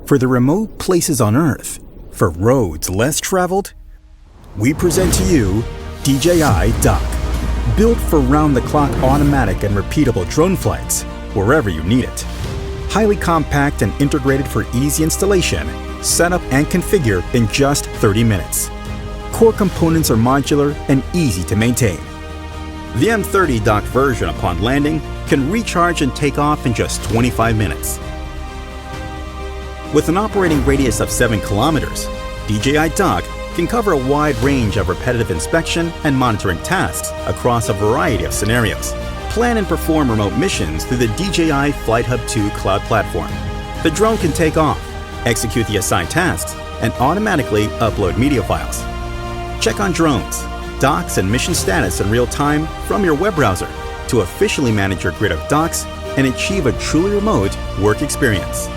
For the remote places on Earth, for roads less traveled, we present to you DJI Dock. Built for round-the-clock automatic and repeatable drone flights, wherever you need it. Highly compact and integrated for easy installation, setup and configure in just 30 minutes. Core components are modular and easy to maintain. The M30 dock version upon landing can recharge and take off in just 25 minutes. With an operating radius of 7 kilometers, DJI Dock can cover a wide range of repetitive inspection and monitoring tasks across a variety of scenarios. Plan and perform remote missions through the DJI Flight Hub 2 cloud platform. The drone can take off, execute the assigned tasks, and automatically upload media files. Check on drones, docks, and mission status in real time from your web browser to officially manage your grid of docks and achieve a truly remote work experience.